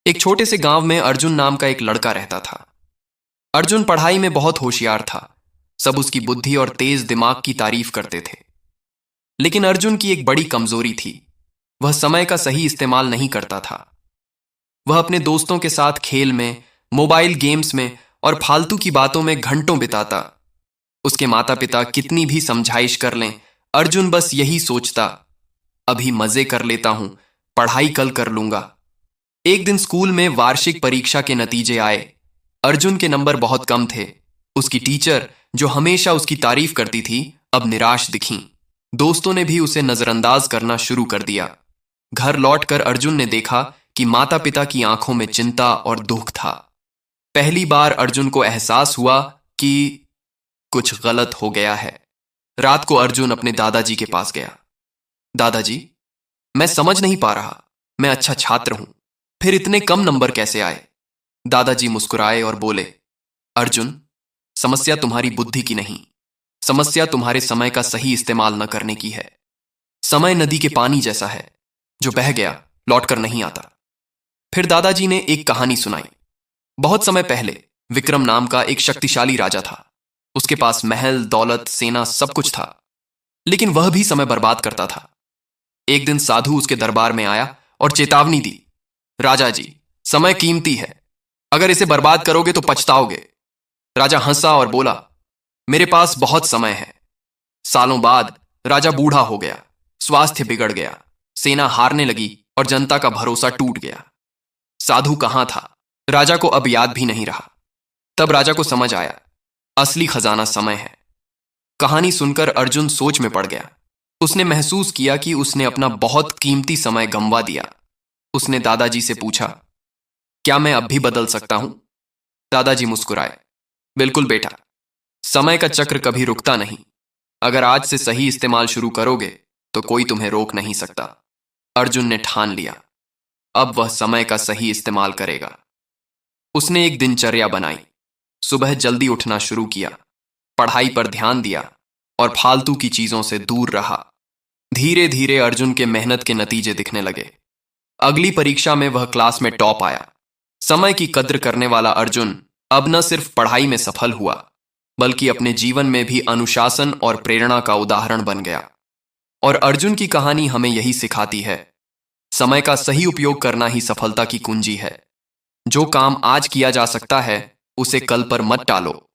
एक छोटे से गांव में अर्जुन नाम का एक लड़का रहता था। अर्जुन पढ़ाई में बहुत होशियार था। सब उसकी बुद्धि और तेज दिमाग की तारीफ करते थे। लेकिन अर्जुन की एक बड़ी कमजोरी थी। वह समय का सही इस्तेमाल नहीं करता था। वह अपने दोस्तों के साथ खेल में, मोबाइल गेम्स में और फालतू की बातों में घंटों बिताता। उसके माता पिता कितनी भी समझाइश कर लें, अर्जुन बस यही सोचता, अभी मजे कर लेता हूं, पढ़ाई कल कर लूंगा। एक दिन स्कूल में वार्षिक परीक्षा के नतीजे आए। अर्जुन के नंबर बहुत कम थे। उसकी टीचर, जो हमेशा उसकी तारीफ करती थी, अब निराश दिखीं। दोस्तों ने भी उसे नजरअंदाज करना शुरू कर दिया। घर लौटकर अर्जुन ने देखा कि माता पिता की आंखों में चिंता और दुख था। पहली बार अर्जुन को एहसास हुआ कि कुछ गलत हो गया है। रात को अर्जुन अपने दादाजी के पास गया। दादाजी, मैं समझ नहीं पा रहा। मैं अच्छा छात्र हूं, फिर इतने कम नंबर कैसे आए? दादाजी मुस्कुराए और बोले, अर्जुन, समस्या तुम्हारी बुद्धि की नहीं, समस्या तुम्हारे समय का सही इस्तेमाल न करने की है। समय नदी के पानी जैसा है, जो बह गया लौटकर नहीं आता। फिर दादाजी ने एक कहानी सुनाई। बहुत समय पहले विक्रम नाम का एक शक्तिशाली राजा था। उसके पास महल, दौलत, सेना सब कुछ था, लेकिन वह भी समय बर्बाद करता था। एक दिन साधु उसके दरबार में आया और चेतावनी दी, राजा जी, समय कीमती है, अगर इसे बर्बाद करोगे तो पछताओगे। राजा हंसा और बोला, मेरे पास बहुत समय है। सालों बाद राजा बूढ़ा हो गया, स्वास्थ्य बिगड़ गया, सेना हारने लगी और जनता का भरोसा टूट गया। साधु कहां था, राजा को अब याद भी नहीं रहा। तब राजा को समझ आया, असली खजाना समय है। कहानी सुनकर अर्जुन सोच में पड़ गया। उसने महसूस किया कि उसने अपना बहुत कीमती समय गंवा दिया। उसने दादाजी से पूछा, क्या मैं अब भी बदल सकता हूं? दादाजी मुस्कुराए, बिल्कुल बेटा, समय का चक्र कभी रुकता नहीं। अगर आज से सही इस्तेमाल शुरू करोगे तो कोई तुम्हें रोक नहीं सकता। अर्जुन ने ठान लिया, अब वह समय का सही इस्तेमाल करेगा। उसने एक दिनचर्या बनाई। सुबह जल्दी उठना शुरू किया, पढ़ाई पर ध्यान दिया और फालतू की चीजों से दूर रहा। धीरे धीरे अर्जुन के मेहनत के नतीजे दिखने लगे। अगली परीक्षा में वह क्लास में टॉप आया। समय की कद्र करने वाला अर्जुन अब न सिर्फ पढ़ाई में सफल हुआ, बल्कि अपने जीवन में भी अनुशासन और प्रेरणा का उदाहरण बन गया। और अर्जुन की कहानी हमें यही सिखाती है, समय का सही उपयोग करना ही सफलता की कुंजी है। जो काम आज किया जा सकता है, उसे कल पर मत टालो।